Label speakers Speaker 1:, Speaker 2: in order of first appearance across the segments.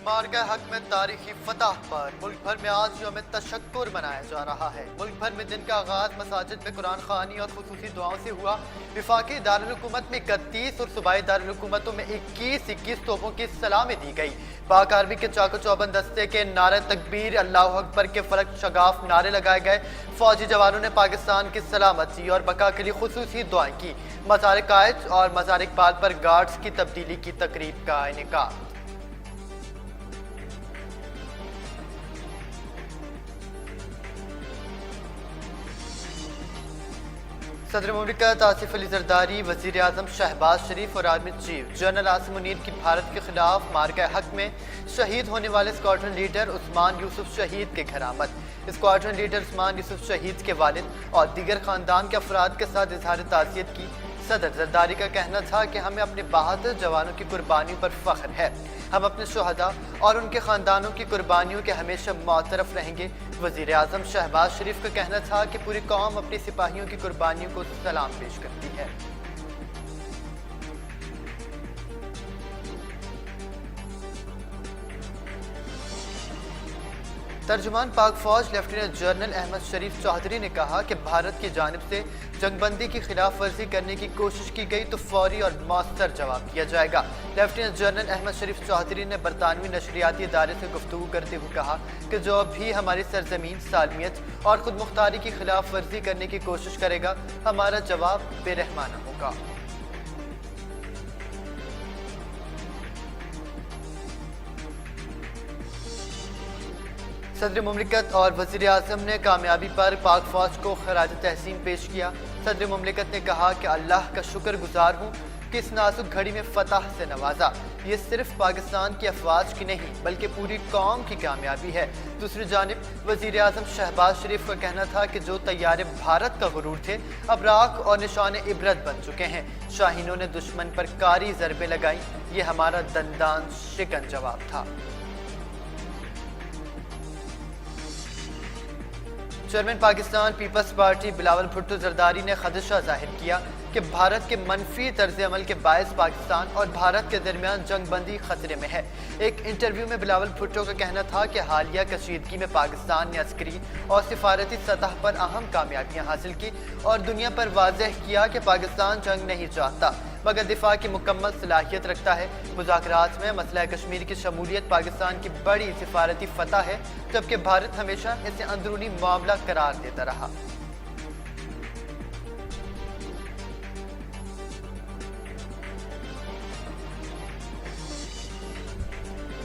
Speaker 1: मार्का हक में तारीखी फतह पर मुल्क भर में आज यौम तशक्कुर मनाया जा रहा है। मुल्क भर में दिन का आगाज मसाजिद में कुरान खानी और खुसूसी दुआओं से हुआ। विफाकी दारुल-हुकूमत में 31 और सूबाई दारुल-हुकूमतों में 21 तोपों की सलामी दी गई। पाक आर्मी के चाको चौबंद दस्ते के नारे तकबीर, अल्लाह अकबर के फलक शगाफ नारे लगाए गए। फौजी जवानों ने पाकिस्तान की सलामती और बका के लिए खुसूसी दुआएं की। मज़ार कायद और मज़ार इकबाल पर गार्ड्स की तब्दीली की तकरीब का इनेकाद। सदर मुमलिकत आसिफ अली जरदारी, वज़ीर आज़म शहबाज शरीफ और army chief general Asim Munir की भारत के खिलाफ मार्का हक में शहीद होने वाले स्क्वाड्रन लीडर उस्मान यूसुफ शहीद के घर आमद। स्क्वाड्रन लीडर उस्मान यूसुफ शहीद के वालिद और दीगर खानदान के अफराद के साथ इजहार ताज़ियत की। सदर जरदारी का कहना था कि हमें अपने बहादुर जवानों की कुर्बानियों पर फख्र है। हम अपने शुहदा और उनके ख़ानदानों की कुर्बानियों के हमेशा मुतरफ रहेंगे। वज़ीर आज़म शहबाज शरीफ का कहना था कि पूरी कौम अपने सिपाहियों की कुर्बानियों को सलाम पेश करती है। तर्जुमान पाक फौज लेफ्टिनेंट जनरल अहमद शरीफ चौधरी ने कहा कि भारत की जानिब से जंगबंदी की खिलाफ वर्जी करने की कोशिश की गई तो फौरी और मौसर जवाब दिया जाएगा। लेफ्टिनेंट जनरल अहमद शरीफ चौधरी ने बरतानवी नशरियाती इदारे से गुफ्तगू करते हुए कहा कि जो भी हमारी सरजमीन, सालमियत और खुद मुख्तारी की खिलाफ वर्जी करने की कोशिश करेगा, हमारा जवाब बेरहमाना होगा। सदर मुमलिकत और वज़ीर आज़म ने कामयाबी पर पाक फौज को खराज तहसीन पेश किया। सदर मुमलिकत ने कहा कि अल्लाह का शुक्र गुजार हूँ कि इस नाजुक घड़ी में फतह से नवाजा। ये सिर्फ पाकिस्तान की अफवाज की नहीं बल्कि पूरी कौम की कामयाबी है। दूसरी जानिब वज़ीर आज़म शहबाज शरीफ का कहना था कि जो तैयारे भारत का गुरूर थे अब राख और निशान इबरत बन चुके हैं। शाहीनों ने दुश्मन पर कारी ज़रबे लगाई। ये हमारा दंदान शिकन जवाब था। चेयरमैन पाकिस्तान पीपल्स पार्टी बिलावल भुट्टो जरदारी ने खदशा जाहिर किया कि भारत के मनफी तर्ज अमल के बायस पाकिस्तान और भारत के दरमियान जंगबंदी खतरे में है। एक इंटरव्यू में बिलावल भुट्टो का कहना था कि हालिया कशीदगी में पाकिस्तान ने अस्करी और सिफारती सतह पर अहम कामयाबियां हासिल की और दुनिया पर वाज़ेह किया कि पाकिस्तान जंग नहीं चाहता मगर दिफा की मुकम्मल सलाहियत रखता है। मुज़ाकरात में मसला कश्मीर की शमूलियत पाकिस्तान की बड़ी सिफारती फतह है, जबकि भारत हमेशा इसे अंदरूनी मामला करार देता रहा।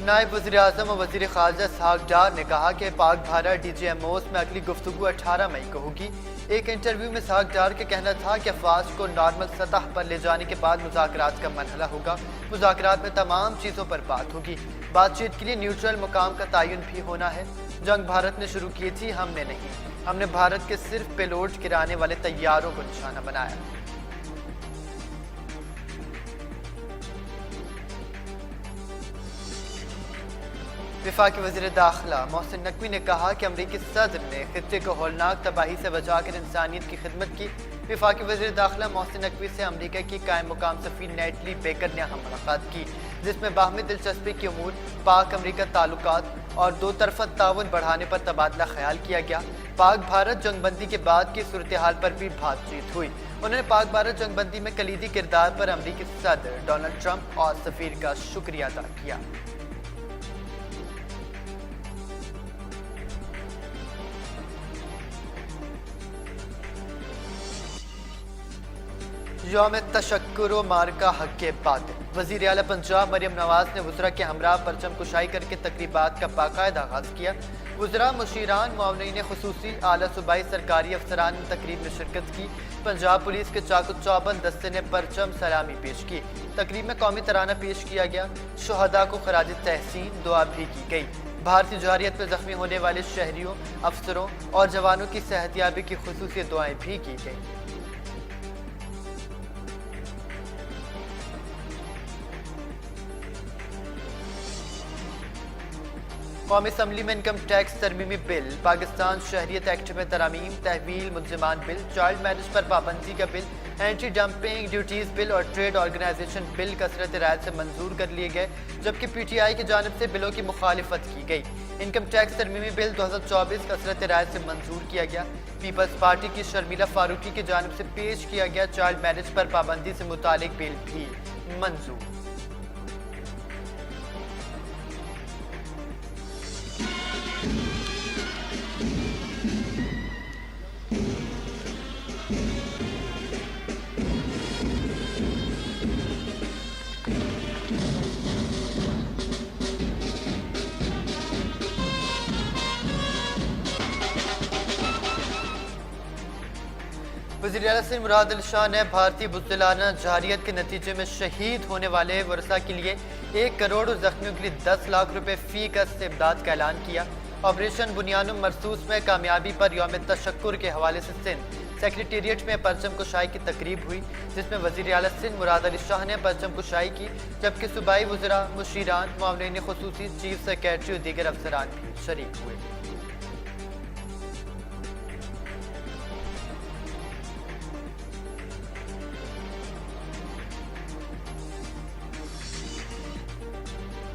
Speaker 1: नायब वज़ीर आज़म और वज़ीर ख़ारजा इसहाक़ डार ने कहा कि पाक भारत DGMOs में अगली गुफ्तगू 18 मई को होगी। एक इंटरव्यू में इसहाक़ डार का कहना था कि अफवाज को नॉर्मल सतह पर ले जाने के बाद मुज़ाकरात का मरहला होगा। मुज़ाकरात में तमाम चीज़ों पर बात होगी। बातचीत के लिए न्यूट्रल मुकाम का तयन भी होना है। जंग भारत ने शुरू की थी, हमने नहीं। हमने भारत के सिर्फ पेलोड गिराने वाले तैयारों को निशाना बनाया। वफाकी वज़ीर दाखिला मोहसिन नकवी ने कहा कि अमरीकी सदर ने खित्ते को हौलनाक तबाही से बचाकर इंसानियत की खिदमत की। वफाकी वज़ीर दाखिला मोहसिन नकवी से अमरीका की कायम मुकाम सफ़ीर नेटली बेकर ने अहम मुलाकात की, जिसमें बाहमी दिलचस्पी के अमूर, पाक अमरीका ताल्लुकात और दो तरफ़ा ताउन बढ़ाने पर तबादला ख्याल किया गया। पाक भारत जंगबंदी के बाद की सूरत हाल पर भी बातचीत हुई। उन्होंने पाक भारत जंगबंदी में कलीदी किरदार पर अमरीकी सदर डोनाल्ड ट्रंप और सफ़ीर का शुक्रिया अदा किया। यौम तशक्कुर मार्का हक के बातिल। वज़ीर आला पंजाब मरियम नवाज ने वज़रा के हमरा परचम कुशाई करके तकरीबात का बाकायदा आगाज़ किया। वज़रा, मुशीरान, मुआवनीन खुसूसी, आला सूबाई सरकारी अफसरान ने तकरीब में शिरकत की। पंजाब पुलिस के चाको चौबंद दस्ते ने परचम सलामी पेश की। तकरीब में कौमी तराना पेश किया गया। शुहदा को खराज तहसीन दुआ भी की गई। भारतीय जवारियत में जख्मी होने वाले शहरियों, अफसरों और जवानों की सेहतियाबी की खुसूसी दुआएं भी की गई। कौमी असम्बली में इनकम टैक्स तरमीमी बिल, पाकिस्तान शहरियत एक्ट में तरामीम, तहवील मुलजमान बिल, चाइल्ड मैरिज पर पाबंदी का bill, anti dumping duties bill और ट्रेड ऑर्गेनाइजेशन बिल कसरत राय से मंजूर कर लिए गए, जबकि PTI की जानिब से बिलों की मुखालिफत की गई। इनकम टैक्स तरमीमी बिल 2024 कसरत राय से मंजूर किया गया। पीपल्स पार्टी की शर्मिला फारूकी की जानिब से पेश किया गया चाइल्ड मैरिज पर पाबंदी से मुतालिक बिल भी मंजूर। वज़ीर-ए-आला सिंध मुराद अली शाह ने भारतीय बुज़दिलाना जारियत के नतीजे में शहीद होने वाले वरसा के लिए 1 करोड़ और जख्मियों के लिए 10 लाख रुपए फी का इस्तेमदाद का ऐलान किया। ऑपरेशन बुनियानुम मरसूस में कामयाबी पर यौम तशक्कुर के हवाले से सिंध सेक्रेटेरिएट में परचम कुशाई की तकरीब हुई, जिसमें वज़ीर-ए-आला सिंध मुराद अली शाह ने परचम कुशाई की, जबकि सूबाई वज़रा, मुशीरान, मुआवनीन खुसूसी, चीफ सेक्रेटरी और दीगर अफसरान भी शरीक हुए।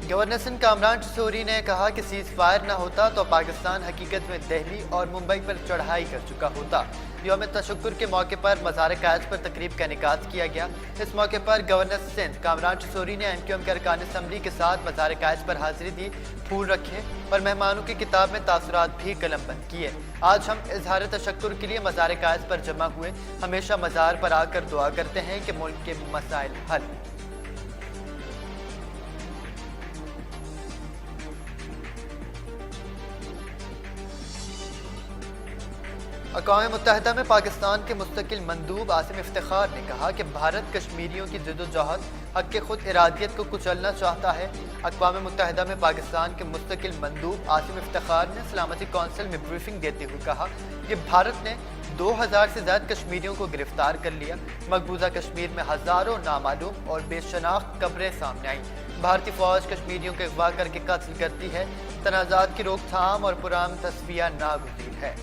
Speaker 1: गवर्नर सिंध कामरान टसोरी ने कहा कि सीज फायर न होता तो पाकिस्तान हकीकत में दिल्ली और मुंबई पर चढ़ाई कर चुका होता। यौम तशक्कुर के मौके पर मज़ार कायज पर तकरीब का इनेकाद किया गया। इस मौके पर गवर्नर सिंध कामरान टसोरी ने NQM के अरकान असम्बली के साथ मज़ार कायज पर हाजिरी दी, फूल रखे और मेहमानों की किताब में तासुरात भी कलमबंद किए। आज हम इजहार तशक्कुर के लिए मज़ार कायज पर जमा हुए, हमेशा मज़ार पर आकर दुआ करते हैं कि मुल्क के मसाइल हल। अक़वाम मुत्तहिदा में पाकिस्तान के मुस्तकिल मंदूब आसिम इफ्तिखार ने कहा कि भारत कश्मीरियों की जद्दोजहद हक़ के खुद इरादियत को कुचलना चाहता है। अक़वाम मुत्तहिदा में पाकिस्तान के मुस्तकिल मंदूब आसिम इफ्तिखार ने सलामती कौंसिल में ब्रीफिंग देते हुए कहा कि भारत ने 2000 से ज़्यादा कश्मीरियों को गिरफ्तार कर लिया। मकबूजा कश्मीर में हज़ारों नामालूम और बेशनाख्त कब्रें सामने आईं। भारतीय फ़ौज कश्मीरियों को अगवा करके कत्ल करती है। तनाज़ात की रोकथाम और पुरान तस्फिया नागुज़ीर है।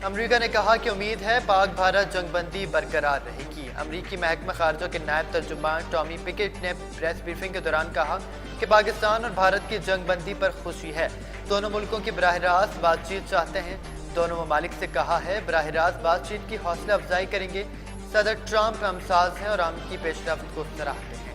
Speaker 1: अमरीका ने कहा कि उम्मीद है पाक भारत जंगबंदी बरकरार रहेगी। अमरीकी महकमा खारजा के नायब तर्जुमान टॉमी पिकेट ने प्रेस ब्रीफिंग के दौरान कहा कि पाकिस्तान और भारत की जंगबंदी पर खुशी है। दोनों मुल्कों की बराह रास्त बातचीत चाहते हैं। दोनों ममालिक से कहा है बराह रास्त बातचीत की हौसला अफजाई करेंगे। सदर ट्रंप हमसाज हैं और अमन की पेशरफ्त को सराहते हैं।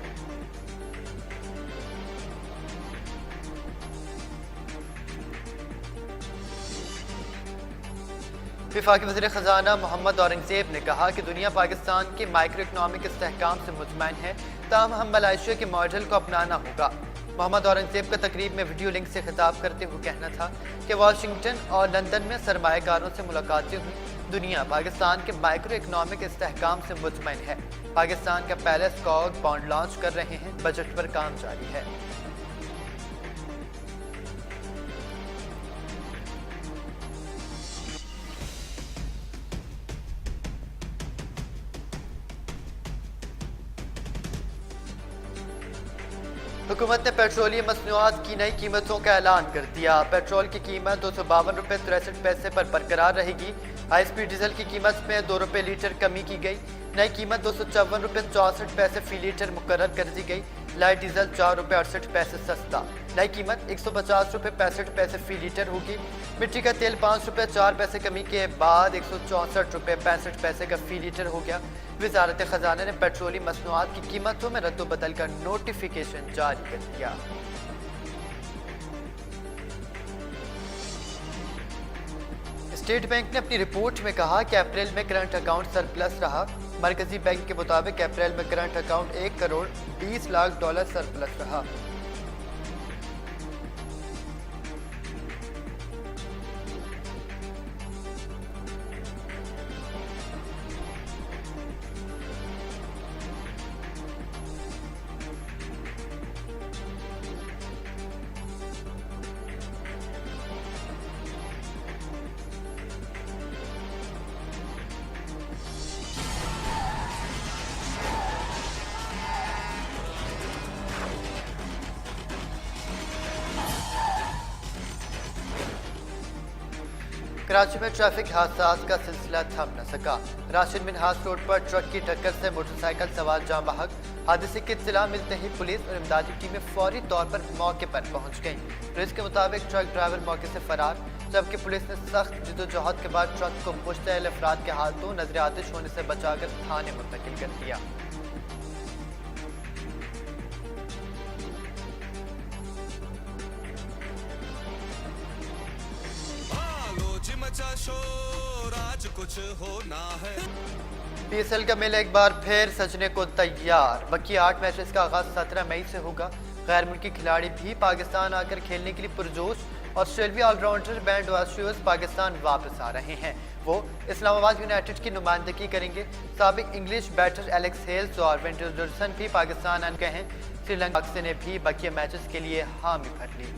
Speaker 1: वफाकी वज़ीर ख़ज़ाना मोहम्मद औरंगज़ेब ने कहा कि दुनिया पाकिस्तान के माइक्रो इकनॉमिक इस्तेहकाम से मुतमईन है, ताहम हम मलेशिया के मॉडल को अपनाना होगा। मोहम्मद औरंगज़ेब का तकरीब में वीडियो लिंक से खिताब करते हुए कहना था कि वाशिंगटन और लंदन में सरमायाकारों से मुलाकातें हुई। दुनिया पाकिस्तान के माइक्रो इकनॉमिक इस्तेहकाम से मुतमईन है। पाकिस्तान का पहला स्टॉक बॉन्ड लॉन्च कर रहे हैं। बजट पर काम जारी है। हुकूमत ने पेट्रोलियम मसनूआत की नई कीमतों का ऐलान कर दिया। पेट्रोल की कीमत 252 रुपये 63 पैसे पर बरकरार रहेगी। हाई स्पीड डीजल की कीमत में 2 रुपये लीटर कमी की गई। नई कीमत 254 रुपये 64 पैसे फी लीटर मुकर्रर कर दी गई। लाइट डीजल 4 रुपये 68 पैसे सस्ता। नई कीमत 150 रुपये 65 पैसे फी लीटर होगी। मिट्टी का तेल 5 रुपये 4 पैसे कमी के बाद 164 रुपये 65 पैसे का फी लीटर हो गया। वज़ारत ख़ज़ाना ने पेट्रोलियम मसनूआत की कीमतों में रद्द-ओ-बदल का नोटिफिकेशन जारी कर दिया। स्टेट बैंक ने अपनी रिपोर्ट में कहा कि अप्रैल में करंट अकाउंट सरप्लस रहा। मरकजी बैंक के मुताबिक अप्रैल में current account 1 crore 20 lakh dollar surplus रहा। कराची में ट्रैफिक हादसात का सिलसिला थम न सका। राशिद मिनहास रोड पर ट्रक की टक्कर से मोटरसाइकिल सवार जाम बहक। हादसे की इत्तला मिलते ही पुलिस और इमदादी टीमें फौरी तौर पर मौके पर पहुंच गईं। पुलिस के मुताबिक ट्रक ड्राइवर मौके से फरार, जबकि पुलिस ने सख्त जदोजहद के बाद ट्रक को मुश्तइल अफराद के हाथों नजर आतिश होने से बचाकर थाने मुंतकिल कर दिया।
Speaker 2: मचा शोर आज कुछ होना है।
Speaker 1: PSL का मेला एक बार फिर सजने को तैयार। बाकी 8 मैचेस का आगाज 17 मई से होगा। गैर मुल्की खिलाड़ी भी पाकिस्तान आकर खेलने के लिए पुरजोश। ऑस्ट्रेलियाई ऑलराउंडर बेन वाशियर्स पाकिस्तान वापस आ रहे हैं। वो इस्लामाबाद यूनाइटेड की नुमाइंदगी करेंगे। साबिक इंग्लिश बैटर एलेक्स हेल्स और वेंडरसन भी पाकिस्तान आने गए हैं। श्रीलंका ने भी बाकी मैचेस के लिए हामी भर ली।